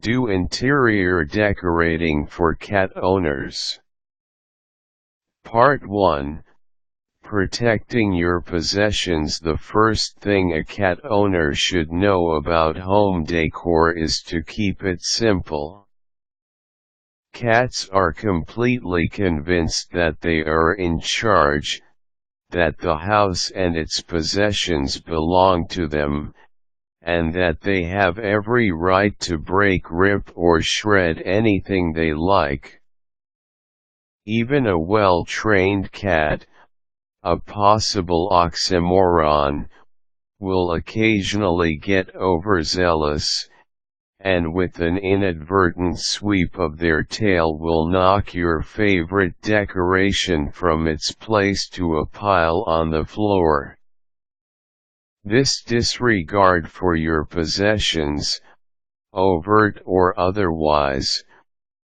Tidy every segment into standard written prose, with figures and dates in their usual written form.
Do interior decorating for cat owners. Part 1. Protecting your possessions. The first thing a cat owner should know about home decor is to keep it simple. Cats are completely convinced that they are in charge, that the house and its possessions belong to them, and that they have every right to break, rip or shred anything they like. Even a well-trained cat, a possible oxymoron, will occasionally get overzealous, and with an inadvertent sweep of their tail will knock your favorite decoration from its place to a pile on the floor. This disregard for your possessions, overt or otherwise,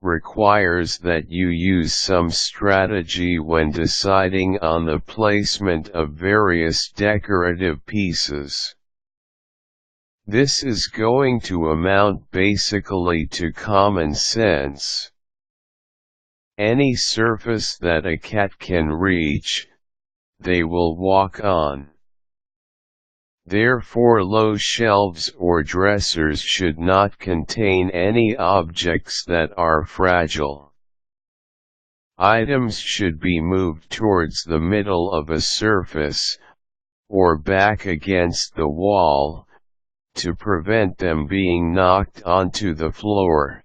requires that you use some strategy when deciding on the placement of various decorative pieces. This is going to amount basically to common sense. Any surface that a cat can reach, they will walk on. Therefore, low shelves or dressers should not contain any objects that are fragile. Items should be moved towards the middle of a surface, or back against the wall, to prevent them being knocked onto the floor.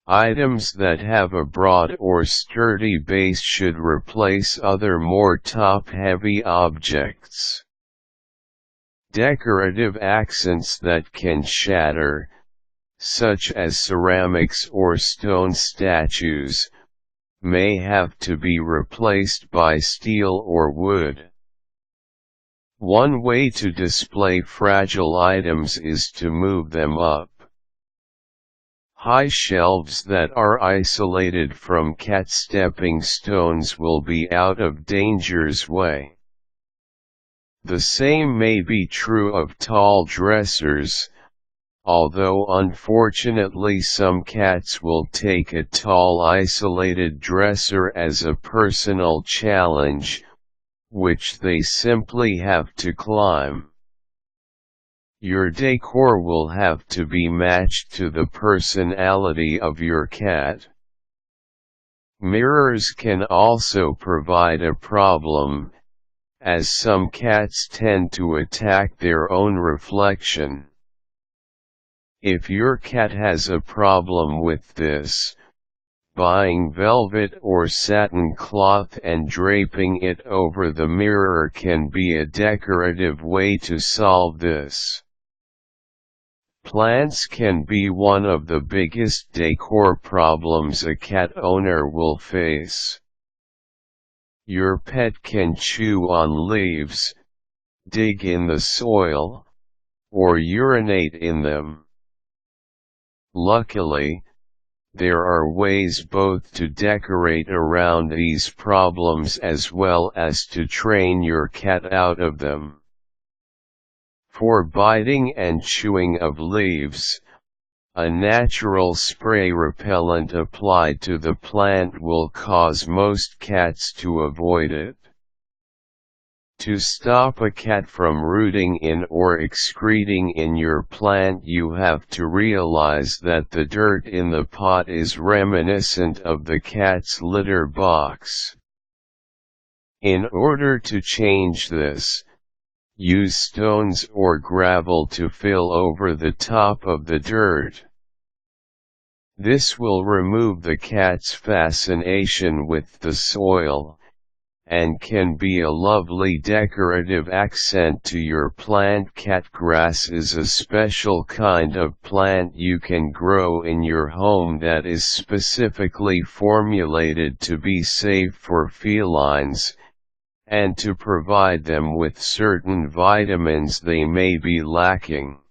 Items that have a broad or sturdy base should replace other more top-heavy objects. Decorative accents that can shatter, such as ceramics or stone statues, may have to be replaced by steel or wood. One way to display fragile items is to move them up. High shelves that are isolated from cat stepping stones will be out of danger's way. The same may be true of tall dressers, although unfortunately some cats will take a tall isolated dresser as a personal challenge, which they simply have to climb. Your decor will have to be matched to the personality of your cat. Mirrors can also provide a problem, as some cats tend to attack their own reflection. If your cat has a problem with this, buying velvet or satin cloth and draping it over the mirror can be a decorative way to solve this. Plants can be one of the biggest decor problems a cat owner will face. Your pet can chew on leaves, dig in the soil, or urinate in them. Luckily, there are ways both to decorate around these problems as well as to train your cat out of them. For biting and chewing of leaves, a natural spray repellent applied to the plant will cause most cats to avoid it. To stop a cat from rooting in or excreting in your plant, you have to realize that the dirt in the pot is reminiscent of the cat's litter box. In order to change this, use stones or gravel to fill over the top of the dirt. This will remove the cat's fascination with the soil, and can be a lovely decorative accent to your plant. Catgrass is a special kind of plant you can grow in your home that is specifically formulated to be safe for felines, and to provide them with certain vitamins they may be lacking.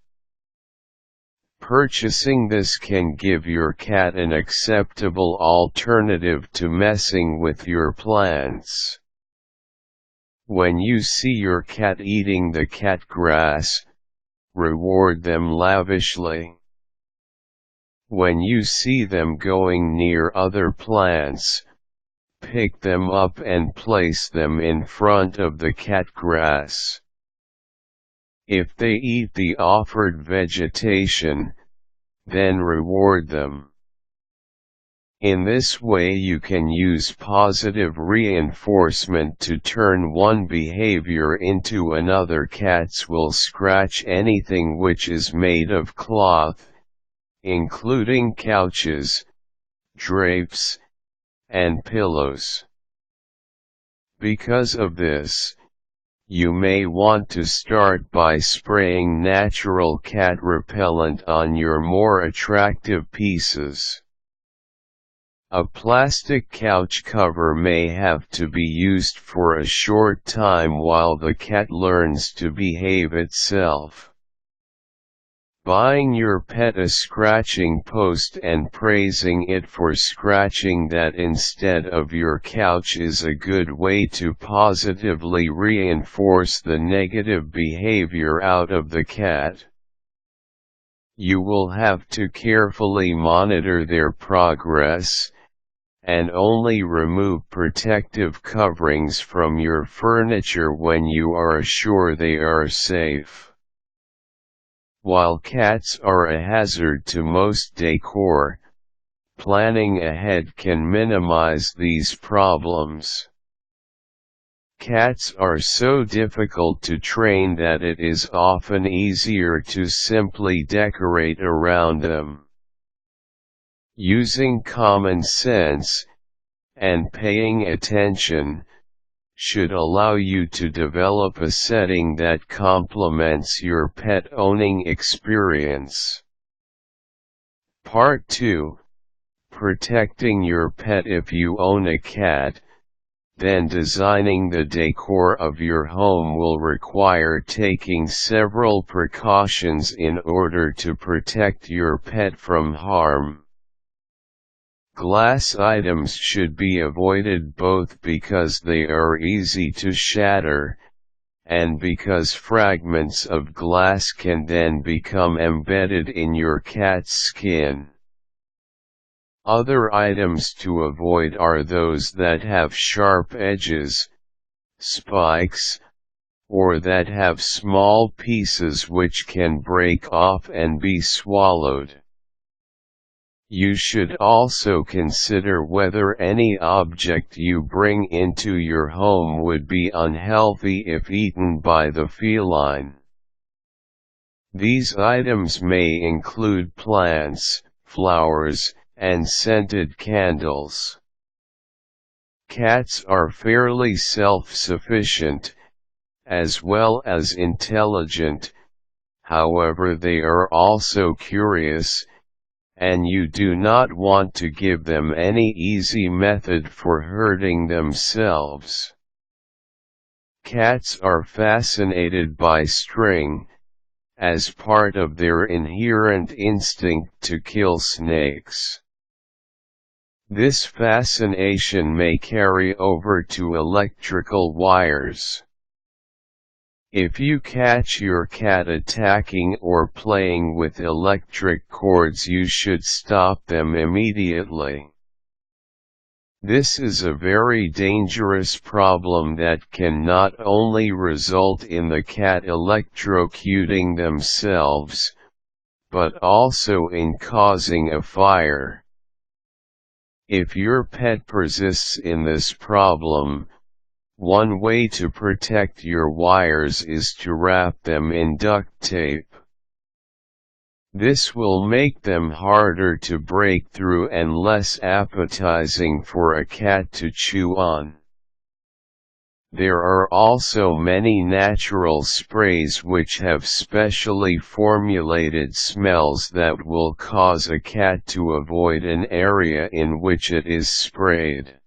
Purchasing this can give your cat an acceptable alternative to messing with your plants. When you see your cat eating the cat grass, reward them lavishly. When you see them going near other plants, pick them up and place them in front of the cat grass. If they eat the offered vegetation, then reward them. In this way you can use positive reinforcement to turn one behavior into another. Cats will scratch anything which is made of cloth, including couches, drapes, and pillows. Because of this, you may want to start by spraying natural cat repellent on your more attractive pieces. A plastic couch cover may have to be used for a short time while the cat learns to behave itself. Buying your pet a scratching post and praising it for scratching that instead of your couch is a good way to positively reinforce the negative behavior out of the cat. You will have to carefully monitor their progress, and only remove protective coverings from your furniture when you are sure they are safe. While cats are a hazard to most decor, planning ahead can minimize these problems. Cats are so difficult to train that it is often easier to simply decorate around them. Using common sense, and paying attention, should allow you to develop a setting that complements your pet owning experience. Part 2. Protecting your pet. If you own a cat, then designing the decor of your home will require taking several precautions in order to protect your pet from harm. Glass items should be avoided both because they are easy to shatter, and because fragments of glass can then become embedded in your cat's skin. Other items to avoid are those that have sharp edges, spikes, or that have small pieces which can break off and be swallowed. You should also consider whether any object you bring into your home would be unhealthy if eaten by the feline. These items may include plants, flowers, and scented candles. Cats are fairly self-sufficient, as well as intelligent, however they are also curious, and you do not want to give them any easy method for hurting themselves. Cats are fascinated by string, as part of their inherent instinct to kill snakes. This fascination may carry over to electrical wires. If you catch your cat attacking or playing with electric cords, you should stop them immediately. This is a very dangerous problem that can not only result in the cat electrocuting themselves, but also in causing a fire. If your pet persists in this problem, one way to protect your wires is to wrap them in duct tape. This will make them harder to break through and less appetizing for a cat to chew on. There are also many natural sprays which have specially formulated smells that will cause a cat to avoid an area in which it is sprayed.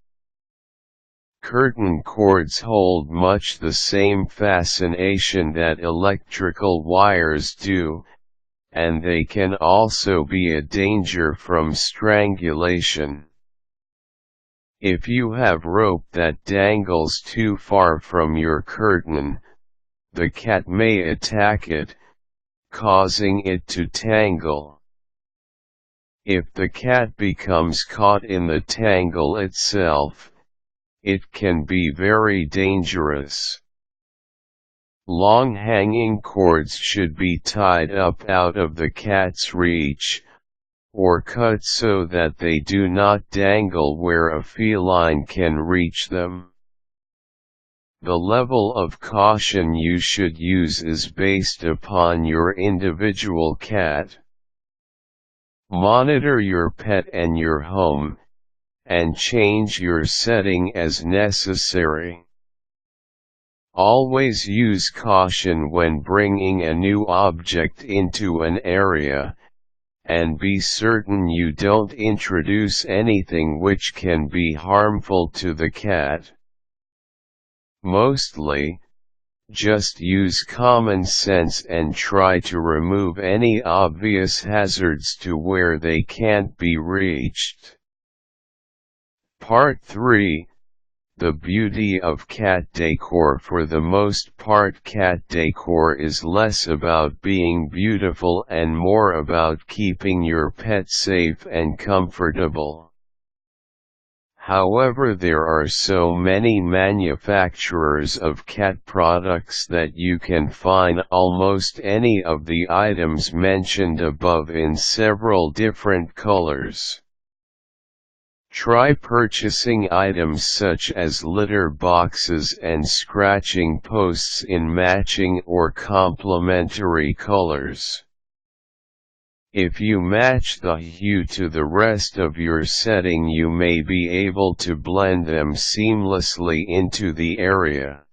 Curtain cords hold much the same fascination that electrical wires do, and they can also be a danger from strangulation. If you have rope that dangles too far from your curtain, the cat may attack it, causing it to tangle. If the cat becomes caught in the tangle itself, it can be very dangerous. Long hanging cords should be tied up out of the cat's reach, or cut so that they do not dangle where a feline can reach them. The level of caution you should use is based upon your individual cat. Monitor your pet and your home, and change your setting as necessary. Always use caution when bringing a new object into an area, and be certain you don't introduce anything which can be harmful to the cat. Mostly, just use common sense and try to remove any obvious hazards to where they can't be reached. Part 3. The beauty of cat decor. For the most part, cat decor is less about being beautiful and more about keeping your pet safe and comfortable. However, there are so many manufacturers of cat products that you can find almost any of the items mentioned above in several different colors. Try purchasing items such as litter boxes and scratching posts in matching or complementary colors. If you match the hue to the rest of your setting, you may be able to blend them seamlessly into the area.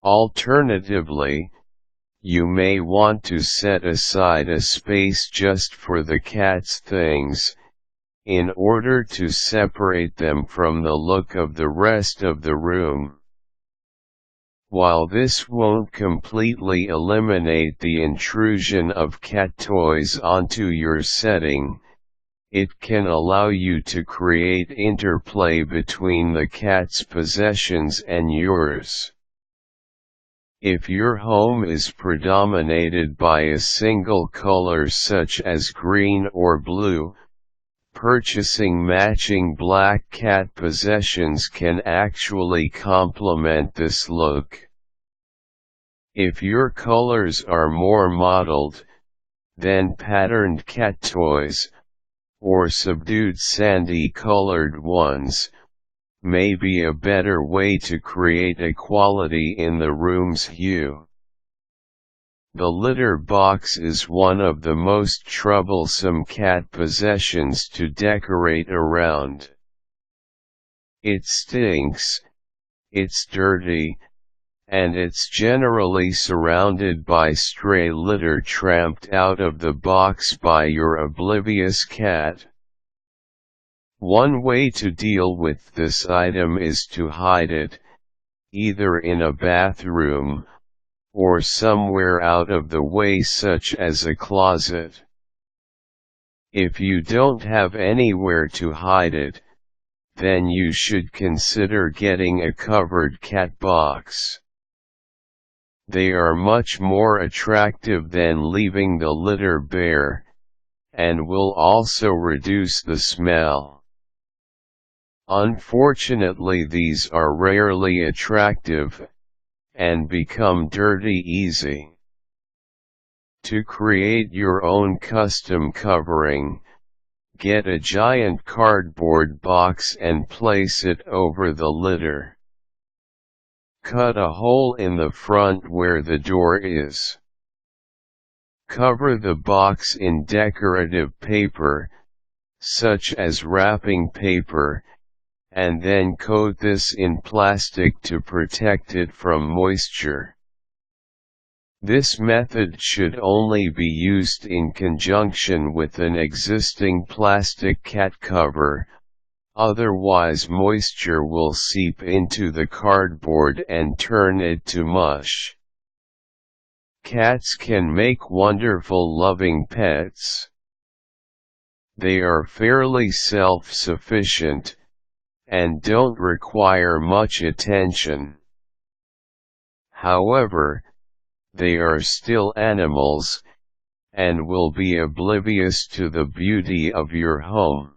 Alternatively, you may want to set aside a space just for the cat's things, in order to separate them from the look of the rest of the room. While this won't completely eliminate the intrusion of cat toys onto your setting, it can allow you to create interplay between the cat's possessions and yours. If your home is predominated by a single color such as green or blue, purchasing matching black cat possessions can actually complement this look. If your colors are more mottled, then patterned cat toys, or subdued sandy-colored ones, may be a better way to create equality in the room's hue. The litter box is one of the most troublesome cat possessions to decorate around. It stinks, it's dirty, and it's generally surrounded by stray litter tramped out of the box by your oblivious cat. One way to deal with this item is to hide it, either in a bathroom, or somewhere out of the way such as a closet. If you don't have anywhere to hide it, then you should consider getting a covered cat box. They are much more attractive than leaving the litter bare, and will also reduce the smell. Unfortunately, these are rarely attractive, and become dirty easy. To create your own custom covering, get a giant cardboard box and place it over the litter. Cut a hole in the front where the door is. Cover the box in decorative paper, such as wrapping paper, and then coat this in plastic to protect it from moisture. This method should only be used in conjunction with an existing plastic cat cover, otherwise moisture will seep into the cardboard and turn it to mush. Cats can make wonderful loving pets. They are fairly self-sufficient, and don't require much attention. However, they are still animals, and will be oblivious to the beauty of your home.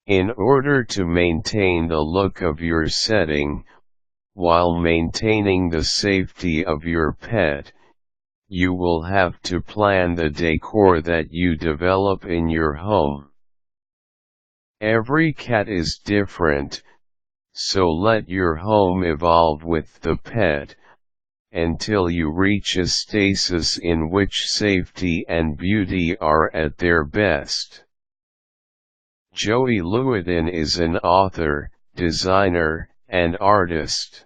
In order to maintain the look of your setting, while maintaining the safety of your pet, you will have to plan the decor that you develop in your home. Every cat is different, so let your home evolve with the pet, until you reach a stasis in which safety and beauty are at their best. Joey Lewidon is an author, designer, and artist.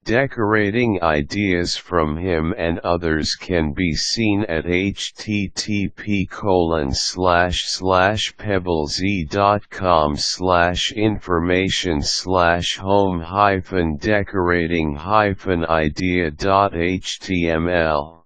Decorating ideas from him and others can be seen at http://pebblez.com/information/home-decorating-idea.html